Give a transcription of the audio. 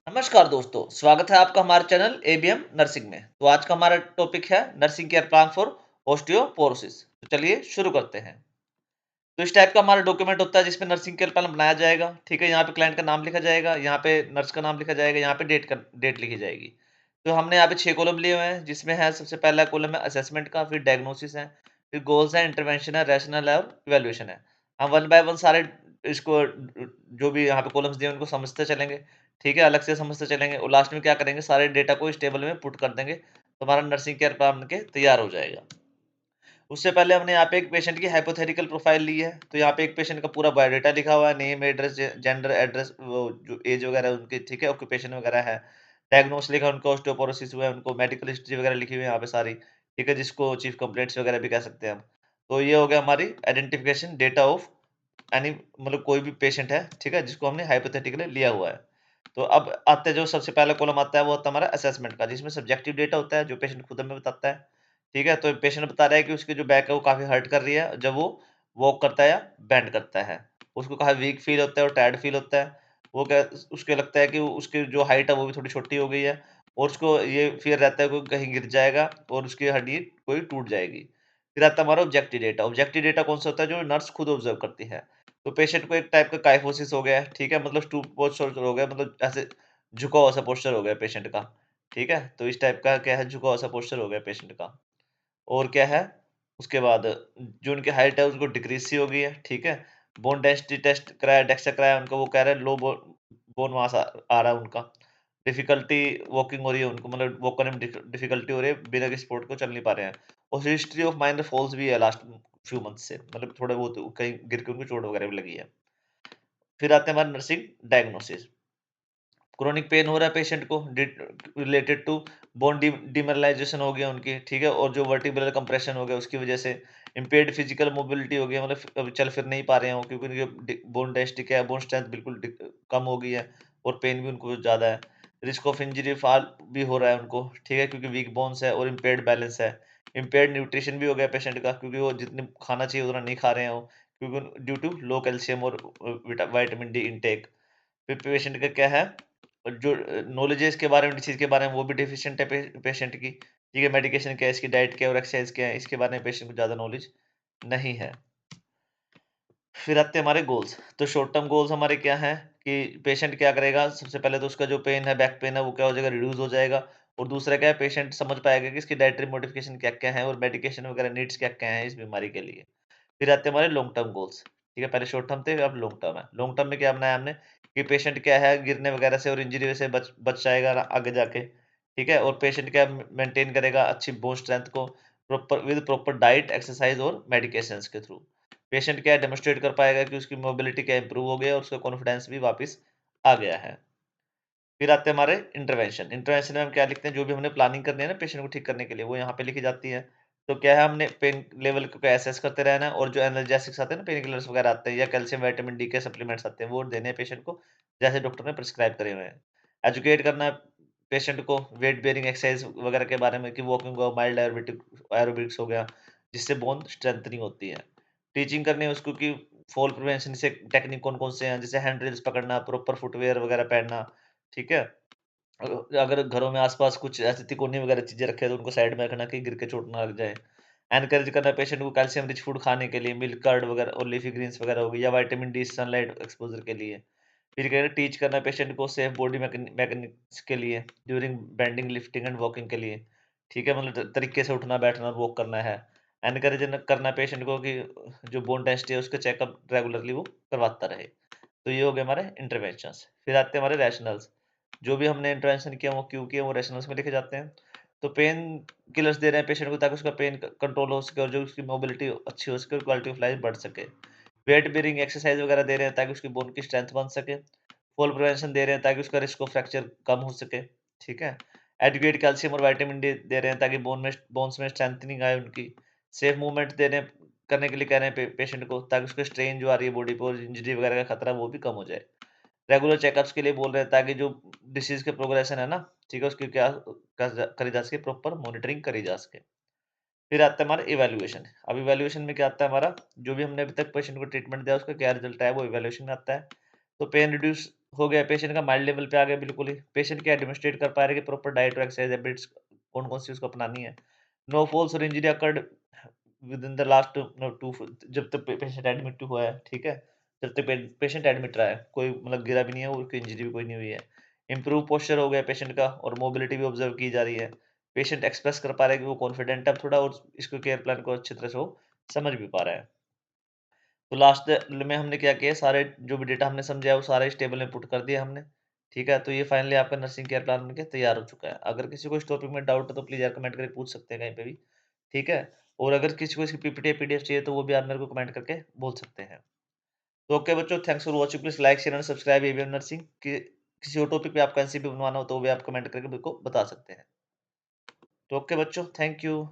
नमस्कार दोस्तों, स्वागत है आपका हमारे चैनल एबीएम नर्सिंग में। तो आज का हमारा टॉपिक है nursing care plan for osteoporosis. तो चलिए शुरू करते हैं। तो इस टाइप का हमारा डॉक्यूमेंट होता है जिसमें नर्सिंग केयर प्लान बनाया जाएगा। ठीक है, यहाँ पे क्लाइंट का नाम लिखा जाएगा, यहाँ पे नर्स का नाम लिखा जाएगा, यहाँ पे डेट लिखी जाएगी। तो हमने यहाँ पे 6 कॉलम लिए हुए हैं, जिसमें है सबसे पहला कॉलम है असेसमेंट का, फिर डायग्नोसिस है, फिर गोल्स है, इंटरवेंशन है, रैशनल है और इवैल्यूएशन है। हम वन बाय वन सारे इसको जो भी यहाँ पे कॉलम्स दिए हैं उनको समझते चलेंगे। ठीक है, अलग से समझते चलेंगे और लास्ट में क्या करेंगे, सारे डेटा को इस टेबल में पुट कर देंगे, तो हमारा नर्सिंग केयर प्लान बन के तैयार हो जाएगा। उससे पहले हमने यहाँ पे एक पेशेंट की हाइपोथेटिकल प्रोफाइल ली है। तो यहाँ पे एक पेशेंट का पूरा बायोडाटा लिखा हुआ है, नेम, एड्रेस, जेंडर, एड्रेस, वो जो एज वगैरह उनकी, ठीक है, ऑक्यूपेशन वगैरह है। डायग्नोस लिखा है, उनको ऑस्टियोपोरोसिस हुआ है, उनको मेडिकल हिस्ट्री वगैरह लिखी हुई है यहाँ पे सारी, ठीक है, जिसको चीफ कंप्लेंट्स वगैरह भी कह सकते हैं हम। तो ये हो गया हमारी आइडेंटिफिकेशन डेटा ऑफ एनी, मतलब कोई भी पेशेंट है, ठीक है, जिसको हमने हाइपोथेटिकली लिया हुआ है। तो अब आते हैं, जो सबसे पहला कॉलम आता है वो होता है हमारा असेसमेंट का, जिसमें सब्जेक्टिव डेटा होता है जो पेशेंट खुद हमें बताता है। ठीक है, तो पेशेंट बता रहा है कि उसकी जो बैक है वो काफ़ी हर्ट कर रही है जब वो वॉक करता है या बेंड करता है। उसको काफ़ी वीक फील होता है और टायर्ड फील होता है। वो क्या, उसको लगता है कि उसकी जो हाइट है वो भी थोड़ी छोटी हो गई है और उसको ये फ़ियर रहता है कि कहीं गिर जाएगा और उसकी हड्डी कोई टूट जाएगी। फिर आता है हमारा ऑब्जेक्टिव डेटा। ऑब्जेक्टिव डेटा कौन-सा होता है, जो नर्स खुद ऑब्ज़र्व करती है। तो पेशेंट को एक टाइप का काइफोसिस हो गया है, ठीक है? मतलब स्टूप पोस्चर हो गया, मतलब ऐसे झुका हुआ सा पोस्चर हो गया पेशेंट का, ठीक है? तो इस टाइप का क्या है, झुका हुआ सा पोस्चर हो गया पेशेंट का। और क्या है, उसके बाद जो उनकी हाइट है उसको डिक्रीज़ सी हो गई है, ठीक है? बोन डेंसिटी टेस्ट कराया, डेक्सा कराया उनका, वो कह रहे हैं लो बोन मास आ रहा है उनका। डिफ़िकल्टी वॉकिंग हो रही है उनको, मतलब वॉक करने में डिफ़िकल्टी हो रही है, बिना किसी सपोर्ट को चल नहीं पा रहे हैं। और हिस्ट्री ऑफ माइनर फॉल्स भी है लास्ट फ्यू मंथ्स से, मतलब थोड़े बहुत कहीं गिर के उनको चोट वगैरह भी लगी है। फिर आते हैं हमारे नर्सिंग डायग्नोसिस। क्रोनिक पेन हो रहा है पेशेंट को, रिलेटेड टू बोन डिमिनरलाइजेशन हो गया उनकी, ठीक है, और जो वर्टिब्रल कंप्रेशन हो गया उसकी वजह से इम्पेयर्ड फिजिकल मोबिलिटी हो गया, मतलब अभी चल फिर नहीं पा रहे हैं वो, क्योंकि उनकी बोन डेंसिटी क्या है, बोन स्ट्रेंथ बिल्कुल कम हो गई है और पेन भी उनको ज़्यादा है। रिस्क ऑफ इंजरी फॉल भी हो रहा है उनको, ठीक है, क्योंकि वीक बोन्स है और इम्पेयर्ड बैलेंस है। इम्पेयर्ड न्यूट्रिशन भी हो गया पेशेंट का, क्योंकि वो जितने खाना चाहिए उतना नहीं खा रहे हैं वो, क्योंकि ड्यू टू लो कैल्शियम और विटामिन डी इनटेक। फिर पेशेंट का क्या है, और जो नॉलेज है इसके बारे में, डिसीज़ के बारे में, वो भी डेफिशिएंट है पेशेंट की। ठीक है, मेडिकेशन क्या है, इसकी डाइट क्या है और एक्सरसाइज़ क्या है, इसके बारे में पेशेंट को ज़्यादा नॉलेज नहीं है। फिर आते हैं हमारे गोल्स। तो शॉर्ट टर्म गोल्स हमारे क्या हैं, कि पेशेंट क्या करेगा, सबसे पहले तो उसका जो पेन है, बैक पेन है, वो क्या हो जाएगा, रिड्यूस हो जाएगा। और दूसरा क्या है, पेशेंट समझ पाएगा कि इसकी डाइटरी मॉडिफिकेशन क्या-क्या है और मेडिकेशन वगैरह नीड्स क्या-क्या हैं इस बीमारी के लिए। फिर आते हैं हमारे लॉन्ग टर्म गोल्स। ठीक है, पहले शॉर्ट टर्म थे, अब लॉन्ग टर्म है। लॉन्ग टर्म में क्या बनाया हमने, कि पेशेंट क्या है, गिरने वगैरह से और इंजरी से बच बच जाएगा आगे जाके। ठीक है, और पेशेंट क्या मेंटेन करेगा अच्छी बोन स्ट्रेंथ को, प्रॉपर डाइट, एक्सरसाइज और मेडिकेशंस के थ्रू। पेशेंट क्या डेमोंस्ट्रेट कर पाएगा कि उसकी मोबिलिटी क्या इंप्रूव हो गया और उसका कॉन्फिडेंस भी वापस आ गया है। फिर आते हैं हमारे इंटरवेंशन। इंटरवेंशन में हम क्या लिखते हैं, जो भी हमने प्लानिंग करनी है ना पेशेंट को ठीक करने के लिए, वो यहाँ पे लिखी जाती है। तो क्या है, हमने पेन लेवल को एसेस करते रहना है और जो एनाल्जेसिक्स आते हैं ना, पेन किलर्स वगैरह आते हैं या कैल्शियम विटामिन डी के सप्लीमेंट्स आते हैं, वो देने हैं पेशेंट को, जैसे डॉक्टर ने प्रिस्क्राइब करे हुए हैं। एजुकेट करना है पेशेंट को वेट बेयरिंग एक्सरसाइज वगैरह के बारे में, कि वॉकिंग हो, माइल्ड एरोबिक्स हो गया, जिससे बोन स्ट्रेंथनिंग होती है। टीचिंग करनी है उसको कि फॉल प्रिवेंशन से टेक्निक कौन-कौन से हैं, जैसे हैंड ड्रिल्स पकड़ना, प्रॉपर फुटवियर वगैरह पहनना, ठीक है? अगर घरों में आस-पास कुछ ऐसी तिकोनी वगैरह चीज़ें रखे हैं, तो उनको साइड में रखना कि गिर के चोट ना लग जाए। एनकरेज करना पेशेंट को कैल्शियम रिच फूड खाने के लिए, मिल्क कर्ड वगैरह और लीफी ग्रीन्स वगैरह हो गई, या विटामिन डी सनलाइट एक्सपोज़र के लिए। फिर क्या है, टीच करना पेशेंट को सेफ बॉडी मैकेनिक्स के लिए, during bending, lifting and walking के लिए। ठीक है, मतलब तरीके से उठना, बैठना और वॉक करना है। एनकरेज करना पेशेंट को कि जो बोन डेंसिटी है उसका चेकअप रेगुलरली वो करवाता रहे। तो ये हो गए हमारे इंटरवेंशंस। फिर आते हैं हमारे रैशनल्स। जो भी हमने इंटरवेंशन किया वो क्यों किया, वो रैशनल्स में लिखे जाते हैं। तो पेन किलर्स दे रहे हैं पेशेंट को ताकि उसका पेन कंट्रोल हो सके और जो उसकी मोबिलिटी अच्छी हो सके और क्वालिटी ऑफ लाइफ बढ़ सके। वेट बेयरिंग एक्सरसाइज वगैरह दे रहे हैं ताकि उसकी बोन की स्ट्रेंथ बन सके। फॉल प्रिवेंशन दे रहे हैं ताकि उसका रिस्क ऑफ फ्रैक्चर कम हो सके। ठीक है, एडिक्वेट कैल्शियम और विटामिन डी दे रहे हैं ताकि बोन्स में स्ट्रेंथनिंग आए उनकी। सेफ मूवमेंट दे रहे हैं, करने के लिए कह रहे हैं पेशेंट को, ताकि उसको स्ट्रेन जो आ रही है बॉडी पर, इंजरी वगैरह का खतरा वो भी कम हो जाए। रेगुलर चेकअप्स के लिए बोल रहे हैं ताकि जो डिसीज़ के प्रोग्रेशन है ना, ठीक है, उसकी क्या करी जा सके, प्रॉपर मॉनिटरिंग करी जा सके। फिर आता है हमारा इवैल्यूएशन। अब इवैल्यूएशन में क्या आता है हमारा, जो भी हमने अभी तक पेशेंट को ट्रीटमेंट दिया उसका क्या रिजल्ट आया, वो इवैल्यूएशन में आता है। तो पेन रिड्यूस हो गया, पेशेंट का माइल्ड लेवल पे आ गया बिल्कुल ही। पेशेंट क्या डेमोंस्ट्रेट कर पा रहे हैं कि प्रॉपर डाइट और एक्सरसाइज हैबिट्स कौन-कौन सी उसको अपनानी है। नो फॉल्स और injury occurred within the last two, जब तक पेशेंट एडमिट हुआ है, ठीक है? जब तक पेशेंट एडमिट रहा है, कोई मतलब गिरा भी नहीं है और कोई इंजरी भी कोई नहीं हुई है। इम्प्रूव पोस्चर हो गया पेशेंट का और मोबिलिटी भी ऑब्जर्व की जा रही है। पेशेंट एक्सप्रेस कर पा रहा है कि वो कॉन्फिडेंट है अब थोड़ा और इसको केयर प्लान को अच्छी तरह से वो समझ भी पा रहा है। तो लास्ट में हमने क्या किया, सारे जो भी डेटा हमने समझा है वो सारे इस टेबल में पुट कर दिया हमने। ठीक है? तो ये फाइनली आपका नर्सिंग केयर प्लान बनके तैयार हो चुका है। अगर किसी को इस टॉपिक में डाउट है तो प्लीज़ यार कमेंट करके पूछ सकते हैं कहीं पे भी। ठीक है? और अगर किसी को इसकी पीपीटी या पीडीएफ चाहिए तो वो भी आप मेरे को कमेंट करके बोल सकते हैं। तो ओके बच्चों, thanks for watching. Please like, share and subscribe ABM nursing. कि किसी और टॉपिक पे आपको एनसीपी बनवाना हो तो वो भी आप कमेंट करके मेरे को बता सकते हैं। तो ओके बच्चों, थैंक यू।